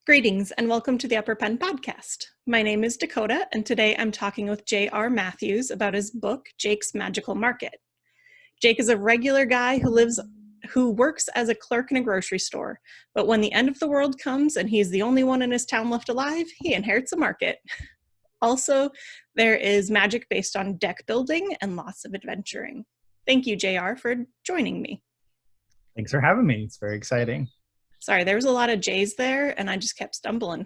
Greetings and welcome to the Upper Pen Podcast. My name is Dakota, and today I'm talking with J.R. Mathews about his book, Jake's Magical Market. Jake is a regular guy who works as a clerk in a grocery store, but when the end of the world comes and he's the only one in his town left alive, he inherits a market. Also, there is magic based on deck building and lots of adventuring. Thank you, J.R., for joining me. Thanks for having me. It's very exciting. Sorry, there was a lot of J's there, and I just kept stumbling.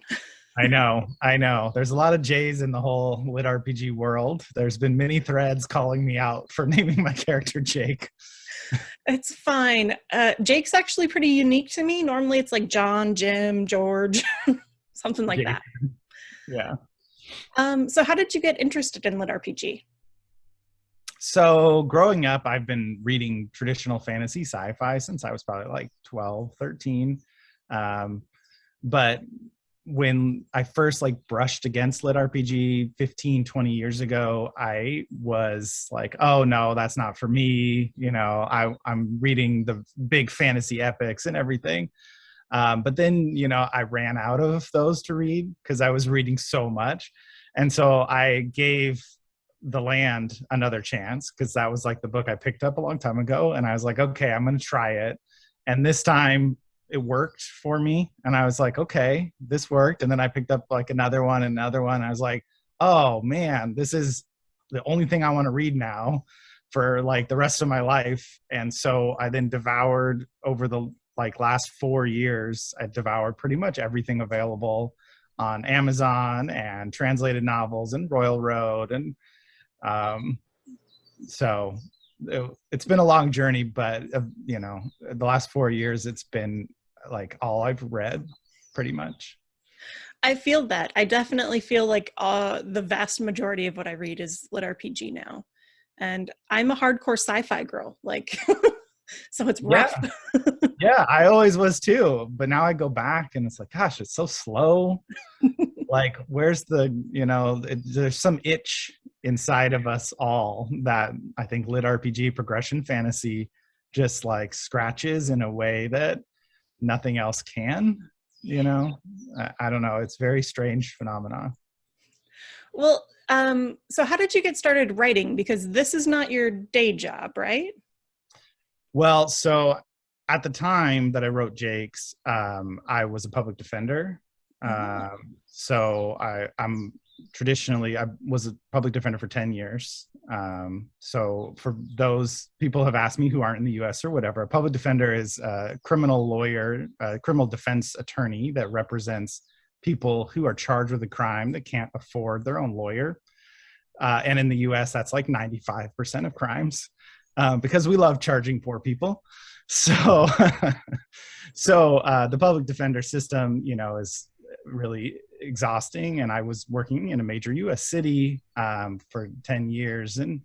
I know. There's a lot of J's in the whole LitRPG world. There's been many threads calling me out for naming my character Jake. It's fine. Jake's actually pretty unique to me. Normally it's like John, Jim, George, something like Jake. that. Yeah. So how did you get interested in LitRPG? So growing up, I've been reading traditional fantasy sci-fi since I was probably like 12, 13. But when I first brushed against LitRPG 15, 20 years ago, I was like, oh no, that's not for me. I'm reading the big fantasy epics and everything. But then, I ran out of those to read because I was reading so much. And so I gave The Land another chance because that was the book I picked up a long time ago. And I was like, okay, I'm going to try it. And this time it worked for me. And I was like, okay, this worked. And then I picked up another one. I was like, oh man, this is the only thing I want to read now for the rest of my life. And so I then devoured over the last 4 years, I devoured pretty much everything available on Amazon and translated novels and Royal Road. And so it's been a long journey, but the last 4 years, it's been all I've read pretty much. I feel that. I definitely feel the vast majority of what I read is LitRPG now. And I'm a hardcore sci-fi girl, so it's rough. Yeah, I always was too. But now I go back and it's gosh, it's so slow. Where's there's some itch inside of us all that I think LitRPG progression fantasy just scratches in a way that nothing else can. I don't know. It's a very strange phenomenon. Well, so how did you get started writing? Because this is not your day job, right? Well, so at the time that I wrote Jake's, I was a public defender. So I was a public defender for 10 years. So for those people have asked me who aren't in the US or whatever, a public defender is a criminal lawyer, a criminal defense attorney that represents people who are charged with a crime that can't afford their own lawyer. And in the US, that's 95% of crimes. Because we love charging poor people. So, the public defender system, is really exhausting. And I was working in a major US city for 10 years. And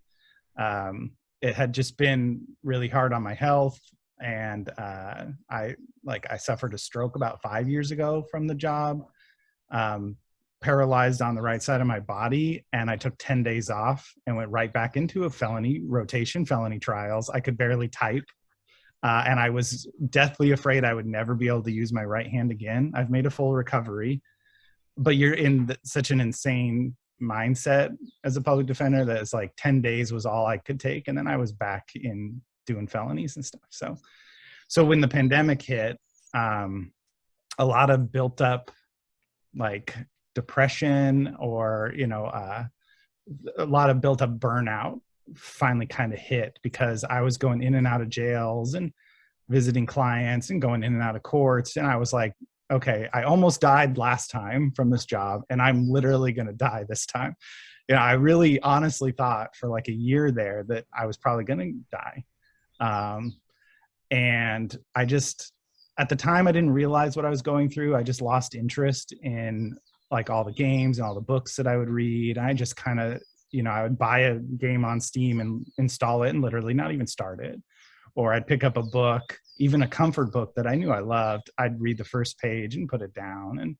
it had just been really hard on my health. And I suffered a stroke about 5 years ago from the job. Paralyzed on the right side of my body, and I took 10 days off and went right back into a felony trials. I could barely type, and I was deathly afraid I would never be able to use my right hand again. I've made a full recovery, but you're in such an insane mindset as a public defender that it's 10 days was all I could take, and then I was back in doing felonies and stuff. So when the pandemic hit, a lot of built up depression or a lot of built up burnout finally kind of hit because I was going in and out of jails and visiting clients and going in and out of courts, and I was like, okay, I almost died last time from this job and I'm literally going to die this time. I really honestly thought for a year there that I was probably going to die. And I just, at the time, I didn't realize what I was going through. I just lost interest in all the games and all the books that I would read. I just kind of, I would buy a game on Steam and install it and literally not even start it. Or I'd pick up a book, even a comfort book that I knew I loved. I'd read the first page and put it down. And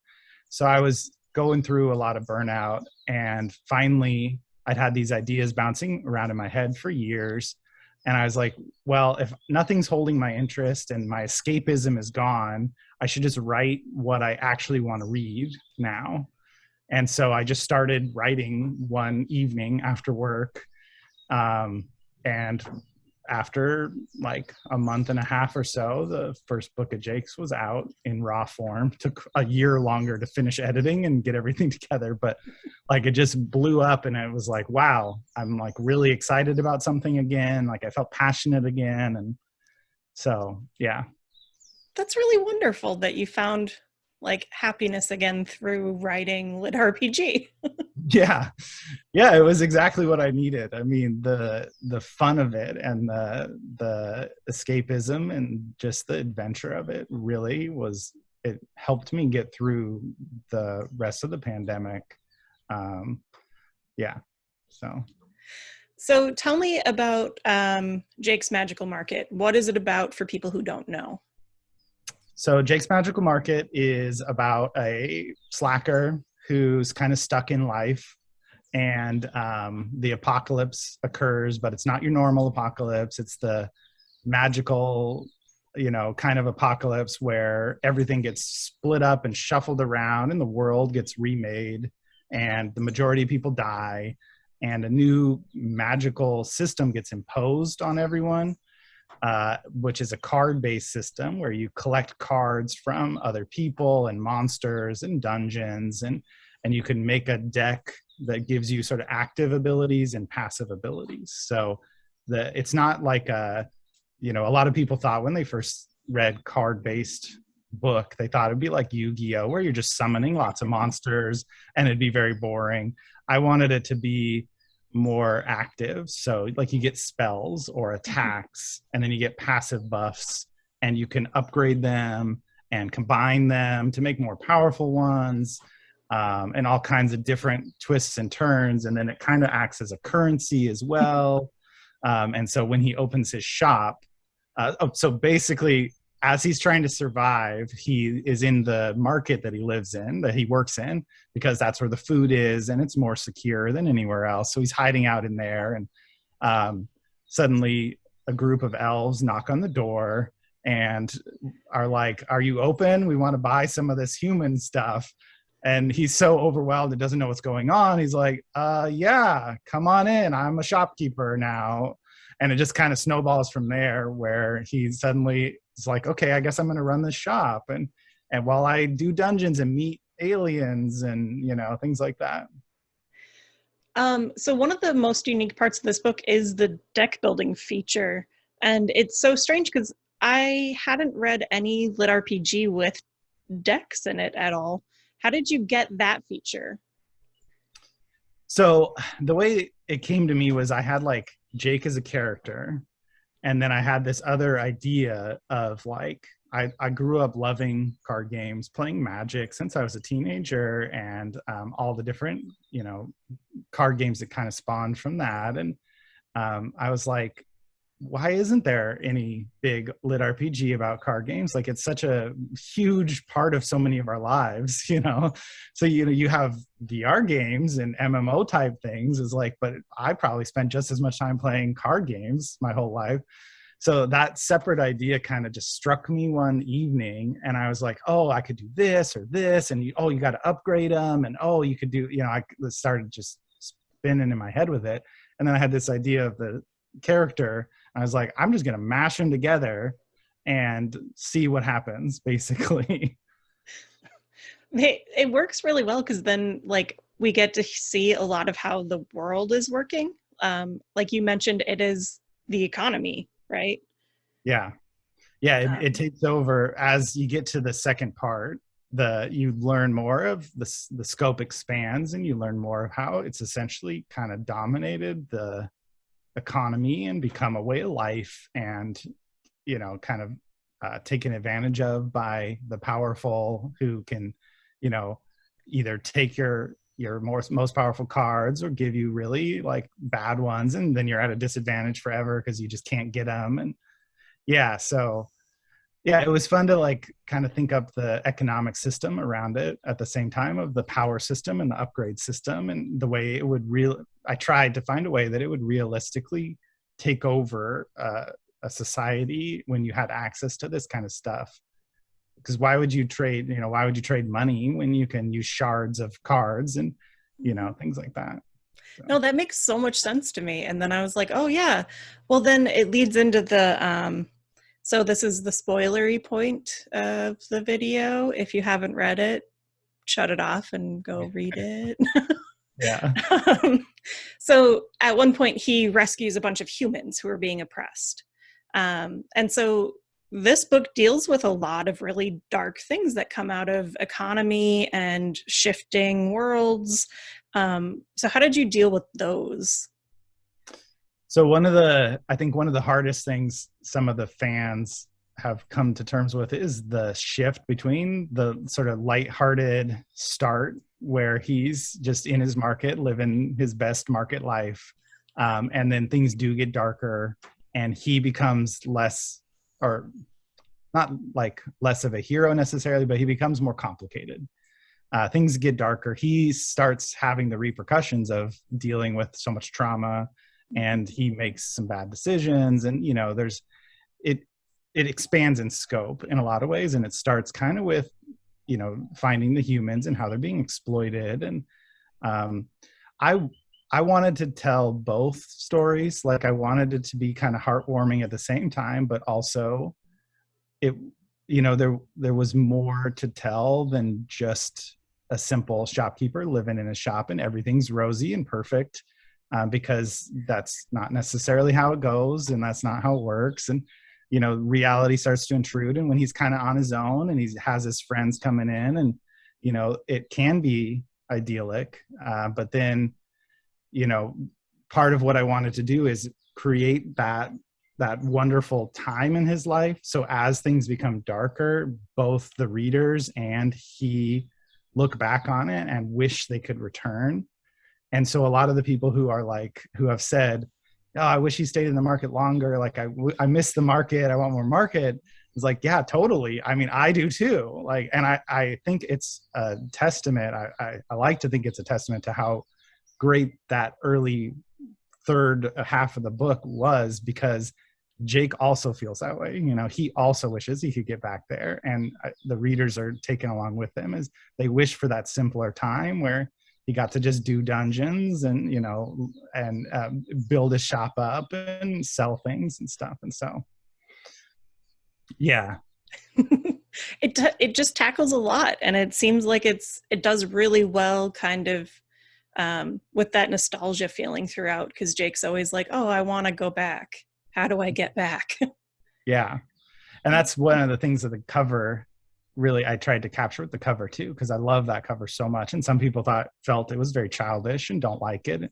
so I was going through a lot of burnout. And finally, I'd had these ideas bouncing around in my head for years And I was like, well, if nothing's holding my interest and my escapism is gone, I should just write what I actually want to read now. And so I just started writing one evening after work. And after like a month and a half or so, the first book of Jake's was out in raw form. Took a year longer to finish editing and get everything together, but like it just blew up, and it was like, wow, I'm like really excited about something again. Like I felt passionate again. And so, yeah. That's really wonderful that you found like happiness again through writing LitRPG. Yeah. Yeah, it was exactly what I needed. I mean, the fun of it and the escapism and just the adventure of it really was, it helped me get through the rest of the pandemic. Yeah. So tell me about Jake's Magical Market. What is it about for people who don't know? So Jake's Magical Market is about a slacker who's kind of stuck in life, and the apocalypse occurs, but it's not your normal apocalypse. It's the magical, kind of apocalypse where everything gets split up and shuffled around and the world gets remade and the majority of people die, and a new magical system gets imposed on everyone, which is a card-based system where you collect cards from other people and monsters and dungeons, and you can make a deck that gives you sort of active abilities and passive abilities. So it's not like a lot of people thought when they first read card-based book, they thought it'd be like Yu-Gi-Oh, where you're just summoning lots of monsters and it'd be very boring. I wanted it to be more active. So like you get spells or attacks, and then you get passive buffs, and you can upgrade them and combine them to make more powerful ones, and all kinds of different twists and turns. And then it kind of acts as a currency as well. And so when he opens his shop, so basically as he's trying to survive, he is in the market that he lives in, that he works in, because that's where the food is and it's more secure than anywhere else. So he's hiding out in there, and suddenly a group of elves knock on the door and are like, "Are you open? We want to buy some of this human stuff." And he's so overwhelmed and doesn't know what's going on. He's like, yeah, come on in. I'm a shopkeeper now. And it just kind of snowballs from there, where he suddenly is like, okay, I guess I'm going to run this shop. And while I do dungeons and meet aliens and, things like that. So one of the most unique parts of this book is the deck building feature. And it's so strange because I hadn't read any lit RPG with decks in it at all. How did you get that feature? So the way it came to me was I had like Jake as a character, and then I had this other idea of like, I grew up loving card games, playing Magic since I was a teenager, and all the different, card games that kind of spawned from that. And I was like, why isn't there any big lit RPG about card games? Like, it's such a huge part of so many of our lives, So, you have VR games and MMO type things is like, but I probably spent just as much time playing card games my whole life. So that separate idea kind of just struck me one evening, and I was like, oh, I could do this or this, and you got to upgrade them, and you could do, I started just spinning in my head with it. And then I had this idea of the character. I was like, I'm just going to mash them together and see what happens, basically. It works really well because then like we get to see a lot of how the world is working. Like you mentioned, it is the economy, right? Yeah. It takes over as you get to the second part. You learn more of the scope expands, and you learn more of how it's essentially kind of dominated the economy and become a way of life, and kind of taken advantage of by the powerful, who can either take your most powerful cards or give you really like bad ones, and then you're at a disadvantage forever because you just can't get them. And it was fun to like kind of think up the economic system around it at the same time of the power system and the upgrade system, and the way it would I tried to find a way that it would realistically take over a society when you had access to this kind of stuff? Because why would you trade, why would you trade money when you can use shards of cards and, things like that? So. No, that makes so much sense to me. And then I was like, oh yeah, well then it leads into the, so this is the spoilery point of the video. If you haven't read it, shut it off and go read it. Yeah. So at one point he rescues a bunch of humans who are being oppressed. And so this book deals with a lot of really dark things that come out of economy and shifting worlds. So how did you deal with those? So I think one of the hardest things some of the fans have come to terms with is the shift between the sort of lighthearted start where he's just in his market, living his best market life. And then things do get darker and he becomes less, or not like less of a hero necessarily, but he becomes more complicated. Things get darker. He starts having the repercussions of dealing with so much trauma, and he makes some bad decisions. And, it expands in scope in a lot of ways. And it starts kind of with, finding the humans and how they're being exploited. And I wanted to tell both stories. Like I wanted it to be kind of heartwarming at the same time, but also there was more to tell than just a simple shopkeeper living in a shop and everything's rosy and perfect, because that's not necessarily how it goes, and that's not how it works. And reality starts to intrude, and when he's kind of on his own and he has his friends coming in, and it can be idyllic, but then part of what I wanted to do is create that wonderful time in his life. So as things become darker, both the readers and he look back on it and wish they could return. And so a lot of the people who have said, oh, I wish he stayed in the market longer. Like I miss the market. I want more market. It's like, yeah, totally. I mean, I do too. Like, and I think it's a testament. I like to think it's a testament to how great that early third half of the book was, because Jake also feels that way. He also wishes he could get back there, and the readers are taken along with him as they wish for that simpler time where he got to just do dungeons and build his shop up and sell things and stuff. And so yeah. It just tackles a lot, and it seems like it does really well kind of with that nostalgia feeling throughout, because Jake's always like, oh, I want to go back. How do I get back? Yeah. And that's one of the things that the cover really, I tried to capture with the cover too, because I love that cover so much. And some people felt it was very childish and don't like it.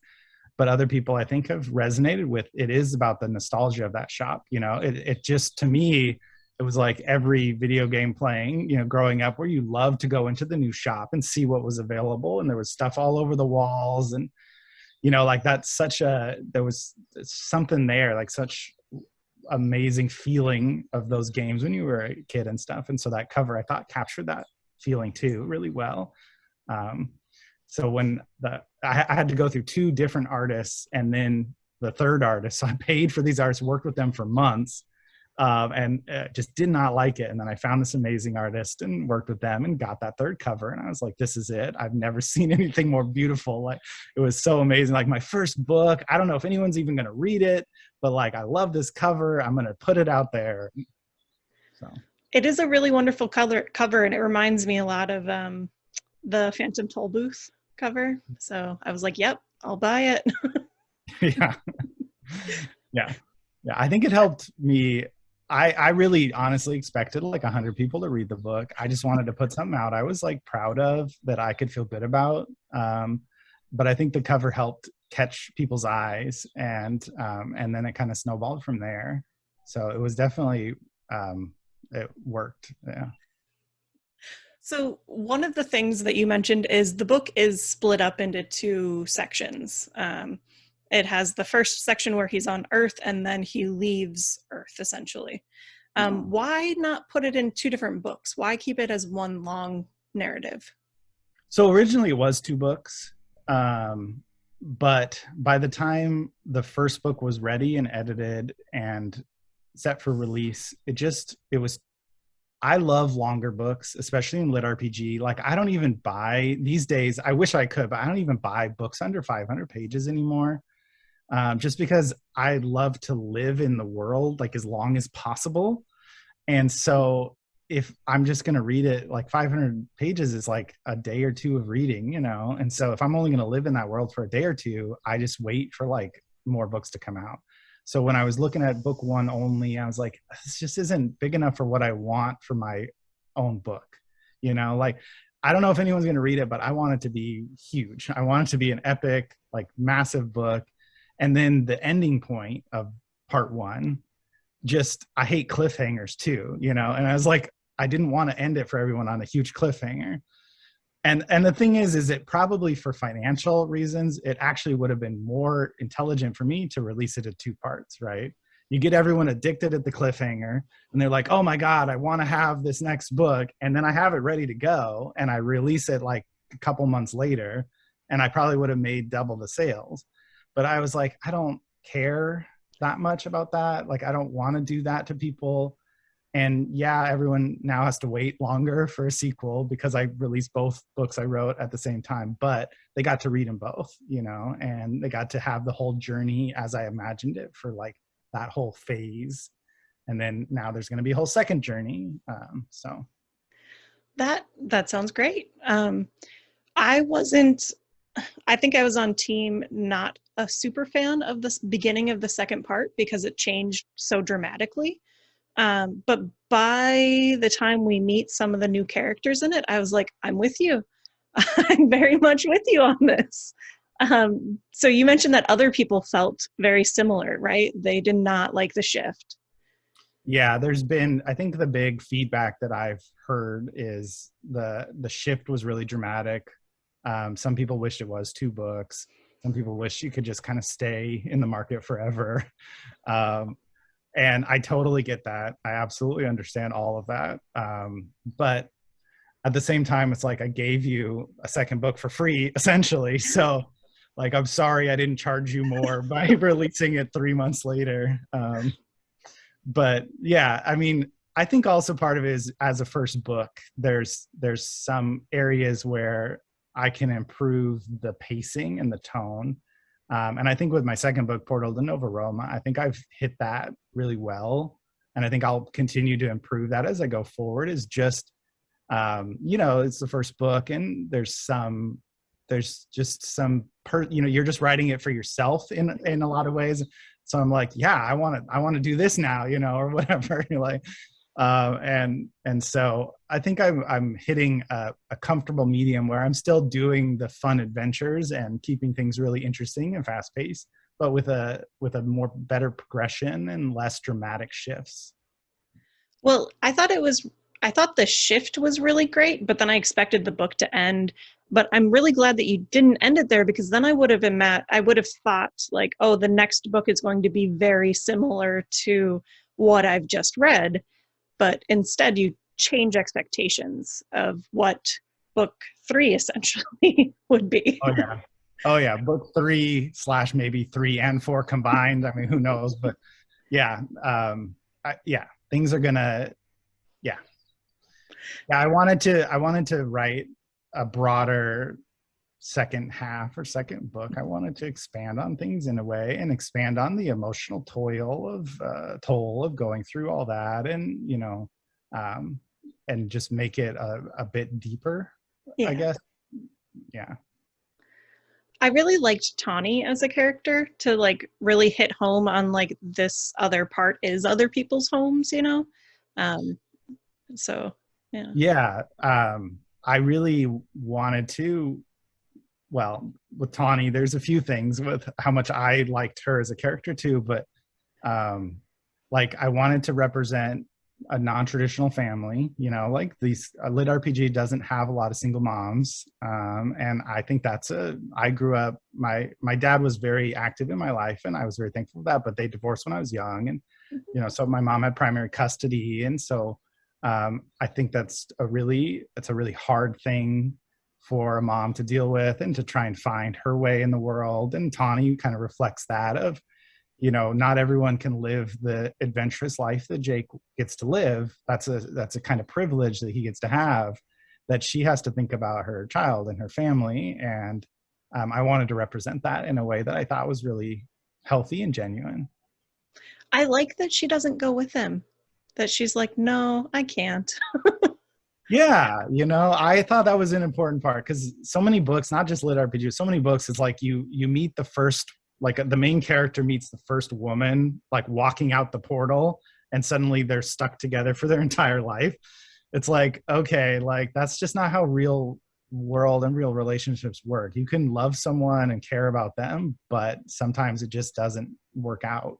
But other people I think have resonated with it. Is about the nostalgia of that shop. It just, to me, it was like every video game playing, growing up, where you loved to go into the new shop and see what was available. And there was stuff all over the walls. And, like there was something there, like such amazing feeling of those games when you were a kid and stuff. And so that cover, I thought, captured that feeling too really well. So when I had to go through two different artists and then the third artist, so I paid for these artists, worked with them for months, and just did not like it. And then I found this amazing artist and worked with them and got that third cover. And I was like, this is it. I've never seen anything more beautiful. Like, it was so amazing. Like, my first book, I don't know if anyone's even going to read it, but like, I love this cover. I'm going to put it out there. So it is a really wonderful cover. And it reminds me a lot of the Phantom Tollbooth cover. So I was like, yep, I'll buy it. Yeah. I think it helped me. I really honestly expected like 100 people to read the book. I just wanted to put something out I was like proud of, that I could feel good about. But I think the cover helped catch people's eyes, and then it kind of snowballed from there. So it was definitely, it worked. Yeah. So one of the things that you mentioned is the book is split up into two sections. It has the first section where he's on Earth, and then he leaves Earth, essentially. Why not put it in two different books? Why keep it as one long narrative? So originally it was two books. But by the time the first book was ready and edited and set for release, it was, I love longer books, especially in LitRPG. Like, I don't even buy these days. I wish I could, but I don't even buy books under 500 pages anymore. Just because I love to live in the world like as long as possible. And so if I'm just going to read it, like 500 pages is like a day or two of reading, you know? And so if I'm only going to live in that world for a day or two, I just wait for like more books to come out. So when I was looking at book one only, I was like, this just isn't big enough for what I want for my own book. You know, like, I don't know if anyone's going to read it, but I want it to be huge. I want it to be an epic, like massive book. And then the ending point of part one, just, I hate cliffhangers too, you know? And I was like, I didn't want to end it for everyone on a huge cliffhanger. And the thing is it probably, for financial reasons, it actually would have been more intelligent for me to release it in two parts, right? You get everyone addicted at the cliffhanger and they're like, oh my God, I want to have this next book. And then I have it ready to go and I release it like a couple months later and I probably would have made double the sales. But I was like, I don't care that much about that. Like, I don't want to do that to people. And yeah, everyone now has to wait longer for a sequel because I released both books I wrote at the same time, but they got to read them both, you know, and they got to have the whole journey as I imagined it for like that whole phase. And then now there's going to be a whole second journey. So That sounds great. I think I was on team not a super fan of the beginning of the second part because it changed so dramatically. But by the time we meet some of the new characters in it, I was like, I'm with you. I'm very much with you on this. So you mentioned that other people felt very similar, right? They did not like the shift. yeah, there's been, I think the big feedback that I've heard is the shift was really dramatic. Some people wished it was two books. Some people wish you could just kind of stay in the market forever. And I totally get that. I absolutely understand all of that. But at the same time, it's like I gave you a second book for free, essentially. So, like, I'm sorry I didn't charge you more by releasing it 3 months later. But yeah, I mean, I think also part of it is, as a first book, there's some areas where I can improve the pacing and the tone. And I think with my second book, Portal to Nova Roma, I think I've hit that really well. And I think I'll continue to improve that as I go forward. Is just, you know, it's the first book and there's just some, you know, you're just writing it for yourself in a lot of ways. So I'm like, yeah, I want to do this now, you know, or whatever. You're like, and so I think I'm hitting a comfortable medium where I'm still doing the fun adventures and keeping things really interesting and fast paced, but with a more better progression and less dramatic shifts. Well, I thought the shift was really great, but then I expected the book to end. But I'm really glad that you didn't end it there, because then I would have thought like, oh, the next book is going to be very similar to what I've just read. But instead you change expectations of what book 3 essentially would be. Oh yeah. Oh yeah. Book 3 / maybe 3 and 4 combined. I mean, who knows? But yeah. Yeah. Things are gonna, yeah. Yeah. I wanted to write a broader second half or second book. I wanted to expand on things in a way and expand on the emotional toll of going through all that, and, you know, and just make it a bit deeper, Yeah. I guess. Yeah. I really liked Tawny as a character to like really hit home on like this other part is other people's homes, you know? Um, so yeah. Yeah. I really wanted to, well, with Tawny, there's a few things with how much I liked her as a character too, but like, I wanted to represent a non-traditional family, you know, like these lit RPG doesn't have a lot of single moms. And I think I grew up, my dad was very active in my life and I was very thankful for that, but they divorced when I was young. And, you know, so my mom had primary custody. And so I think it's a really hard thing for a mom to deal with and to try and find her way in the world. And Tawny kind of reflects that of, not everyone can live the adventurous life that Jake gets to live. That's a kind of privilege that he gets to have, that she has to think about her child and her family. And I wanted to represent that in a way that I thought was really healthy and genuine. I like that she doesn't go with him, that she's like, no, I can't. Yeah, I thought that was an important part, because so many books, not just lit RPG, so many books, it's like you meet the first, like the main character meets the first woman, like walking out the portal, and suddenly they're stuck together for their entire life. It's like, okay, like that's just not how real world and real relationships work. You can love someone and care about them, but sometimes it just doesn't work out.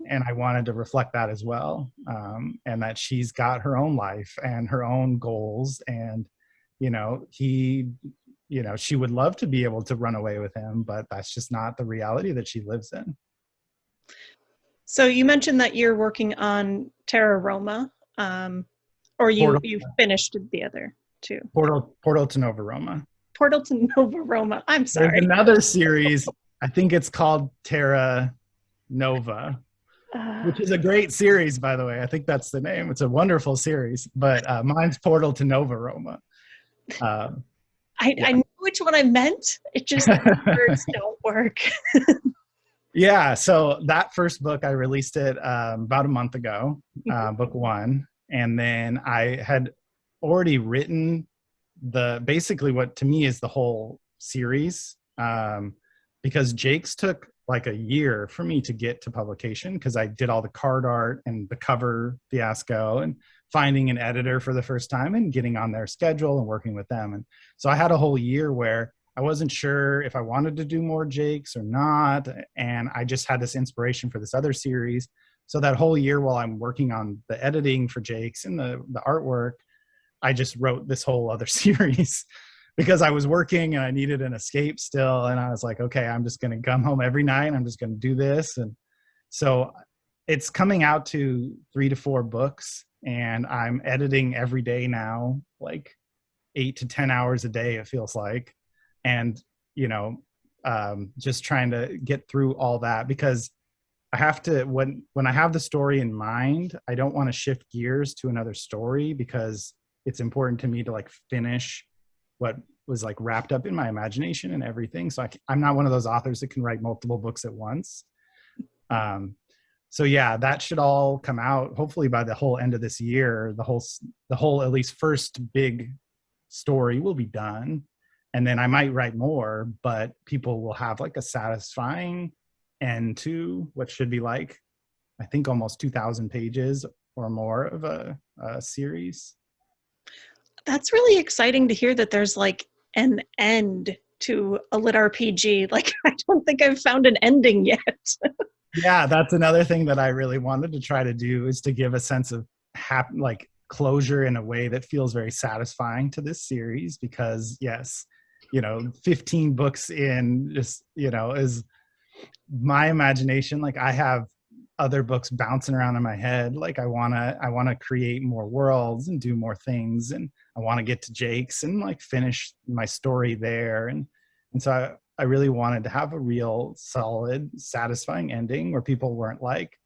And I wanted to reflect that as well, and that she's got her own life and her own goals, and she would love to be able to run away with him, but that's just not the reality that she lives in. So you mentioned that you're working on Terra Roma, or you finished the other two. Portal to Nova Roma. Portal to Nova Roma. I'm sorry. There's another series. I think it's called Terra Nova, which is a great series, by the way. I think that's the name. It's a wonderful series, but mine's Portal to Nova Roma. I knew which one I meant. It just, the words don't work. Yeah, so that first book, I released it about a month ago, book one. And then I had already written basically what to me is the whole series, because Jake's took like a year for me to get to publication, because I did all the card art and the cover fiasco and finding an editor for the first time and getting on their schedule and working with them. And so I had a whole year where I wasn't sure if I wanted to do more Jakes or not. And I just had this inspiration for this other series. So that whole year while I'm working on the editing for Jakes and the artwork, I just wrote this whole other series because I was working and I needed an escape still. And I was like, okay, I'm just going to come home every night and I'm just going to do this. And so it's coming out to 3 to 4 books, and I'm editing every day now, like 8 to 10 hours a day, it feels like. And, just trying to get through all that, because I have to, when I have the story in mind, I don't want to shift gears to another story, because it's important to me to like finish what was like wrapped up in my imagination and everything. So I'm not one of those authors that can write multiple books at once. So yeah, that should all come out hopefully by the whole end of this year. The whole at least first big story will be done. And then I might write more, but people will have like a satisfying end to what should be like, I think almost 2,000 pages or more of a series. That's really exciting to hear, that there's like an end to a lit RPG. Like, I don't think I've found an ending yet. Yeah, that's another thing that I really wanted to try to do, is to give a sense of like closure in a way that feels very satisfying to this series, because yes, 15 books in, just, is my imagination. Like I have other books bouncing around in my head. Like I want to create more worlds and do more things. And I want to get to Jake's and like finish my story there. And so I really wanted to have a real solid, satisfying ending where people weren't like,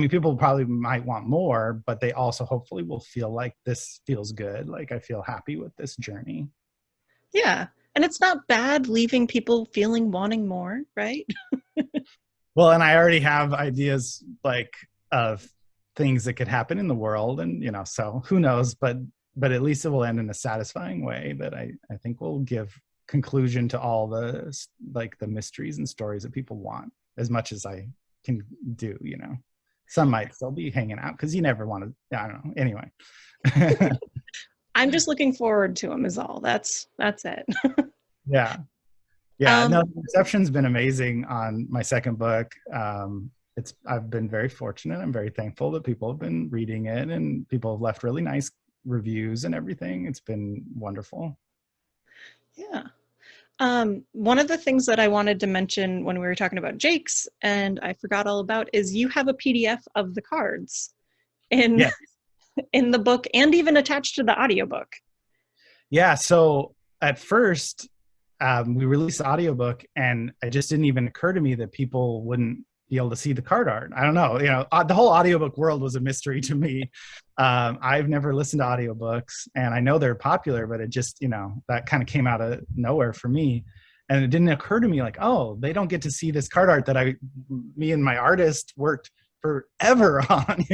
people probably might want more, but they also hopefully will feel like this feels good. Like I feel happy with this journey. Yeah. And it's not bad leaving people wanting more, right? Well, and I already have ideas like of things that could happen in the world, and so who knows, but at least it will end in a satisfying way that I think will give conclusion to all the mysteries and stories that people want, as much as I can do. Some might still be hanging out because you never want to, I don't know, anyway. I'm just looking forward to them is all. That's it. Yeah. No, the reception's been amazing on my second book. I've been very fortunate. I'm very thankful that people have been reading it, and people have left really nice reviews and everything. It's been wonderful. Yeah. One of the things that I wanted to mention when we were talking about Jake's, and I forgot all about, is you have a PDF of the cards in the book, and even attached to the audiobook. Yeah. So at first, we released the audiobook, and it just didn't even occur to me that people wouldn't be able to see the card art. I don't know, the whole audiobook world was a mystery to me. I've never listened to audiobooks, and I know they're popular, but it just, that kind of came out of nowhere for me. And it didn't occur to me like, oh, they don't get to see this card art that me and my artist worked forever on.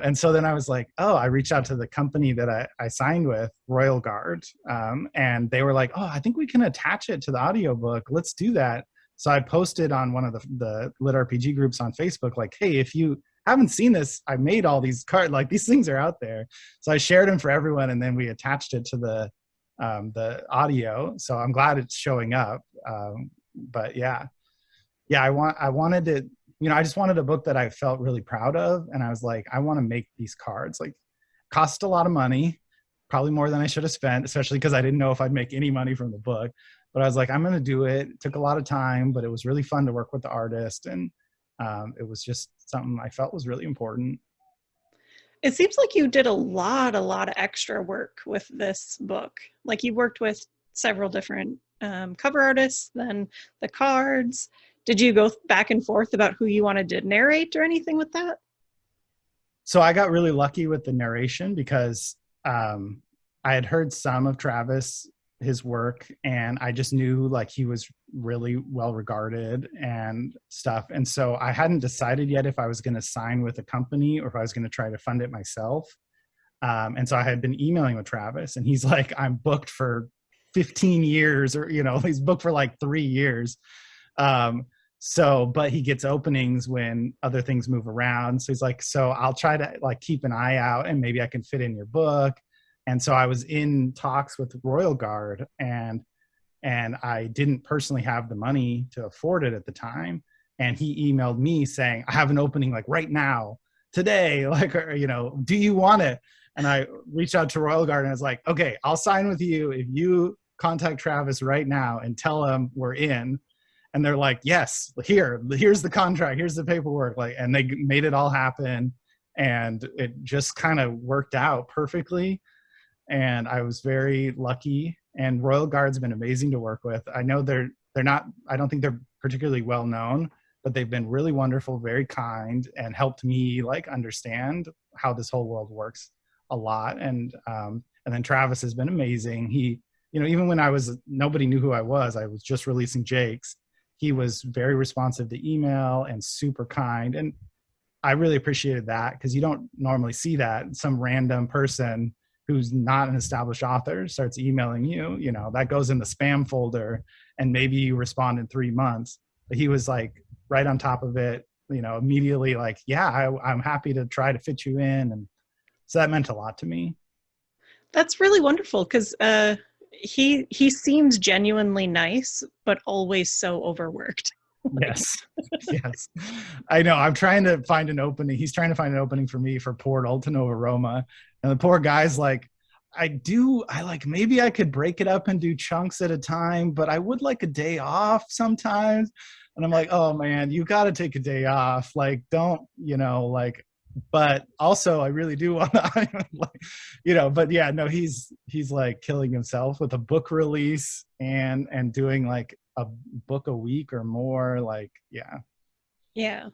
And so then I was like, oh, I reached out to the company that I signed with, Royal Guard, and they were like, oh, I think we can attach it to the audiobook. Let's do that. So I posted on one of the LitRPG groups on Facebook, like, hey, if you haven't seen this, I made all these cards, like these things are out there. So I shared them for everyone, and then we attached it to the audio. So I'm glad it's showing up. But yeah, I wanted to, I just wanted a book that I felt really proud of. And I was like, I want to make these cards. Like, cost a lot of money, probably more than I should have spent, especially because I didn't know if I'd make any money from the book. But I was like, I'm going to do it. It took a lot of time, but it was really fun to work with the artist. And it was just something I felt was really important. It seems like you did a lot of extra work with this book. Like, you worked with several different cover artists, then the cards. Did you go back and forth about who you wanted to narrate or anything with that? So I got really lucky with the narration because I had heard some of Travis, his work, and I just knew like he was really well regarded and stuff. And so I hadn't decided yet if I was going to sign with a company or if I was going to try to fund it myself. And so I had been emailing with Travis, and he's like, I'm booked for 15 years, or, he's booked for like 3 years. But he gets openings when other things move around. So he's like, so I'll try to like keep an eye out, and maybe I can fit in your book. And so I was in talks with Royal Guard, and I didn't personally have the money to afford it at the time. And he emailed me saying, I have an opening like right now, today, like, do you want it? And I reached out to Royal Guard, and I was like, okay, I'll sign with you if you contact Travis right now and tell him we're in. And they're like, yes, here's the contract, here's the paperwork. Like, and they made it all happen, and it just kind of worked out perfectly. And I was very lucky, and Royal Guard's been amazing to work with. I know they're not, I don't think they're particularly well known, but they've been really wonderful, very kind, and helped me like understand how this whole world works a lot. And then Travis has been amazing. He, even when nobody knew who I was just releasing Jake's. He was very responsive to email and super kind. And I really appreciated that, because you don't normally see that. Some random person who's not an established author starts emailing you, that goes in the spam folder, and maybe you respond in 3 months. But he was like right on top of it, immediately like, yeah, I'm happy to try to fit you in. And so that meant a lot to me. That's really wonderful, because he seems genuinely nice, but always so overworked. Yes. I know. I'm trying to find an opening. He's trying to find an opening for me for Portal to Nova Roma. And the poor guy's like, maybe I could break it up and do chunks at a time, but I would like a day off sometimes. And I'm like, oh man, you got to take a day off. Like, don't, but also I really do want to, but yeah, no, he's like killing himself with a book release and doing like a book a week or more. Like, yeah. Yeah.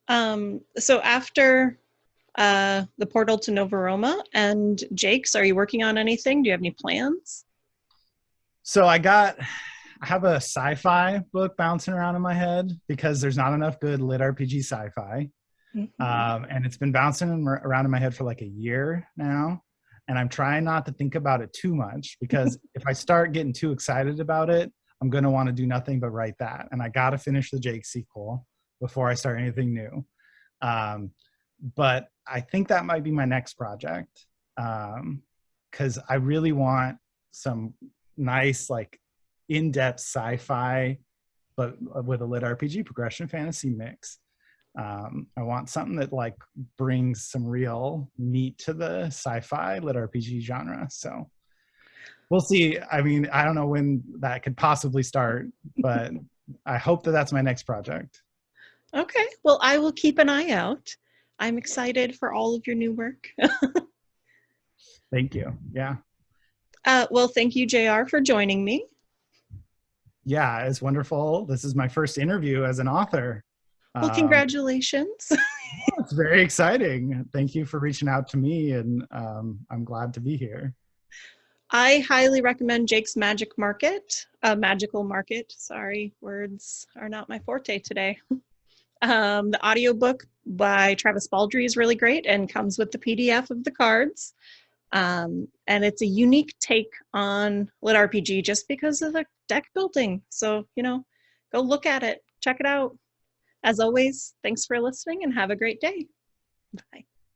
So after the Portal to Nova Roma and Jake's, are you working on anything? Do you have any plans? So I have a sci-fi book bouncing around in my head because there's not enough good lit RPG sci-fi. Mm-hmm. And it's been bouncing around in my head for like a year now. And I'm trying not to think about it too much, because if I start getting too excited about it, I'm going to want to do nothing but write that. And I got to finish the Jake sequel before I start anything new. But I think that might be my next project, because I really want some nice, like, in-depth sci-fi, but with a lit RPG progression fantasy mix. I want something that like brings some real meat to the sci-fi lit RPG genre. So we'll see. I mean, I don't know when that could possibly start, but I hope that that's my next project. Okay. Well, I will keep an eye out. I'm excited for all of your new work. Thank you. Yeah. Well, thank you, JR, for joining me. Yeah, it's wonderful. This is my first interview as an author. Well, congratulations. It's very exciting. Thank you for reaching out to me, and I'm glad to be here. I highly recommend Jake's Magical Market. Sorry, words are not my forte today. The audiobook by Travis Baldree is really great and comes with the PDF of the cards. And it's a unique take on LitRPG just because of the deck building. So, go look at it, check it out. As always, thanks for listening and have a great day. Bye.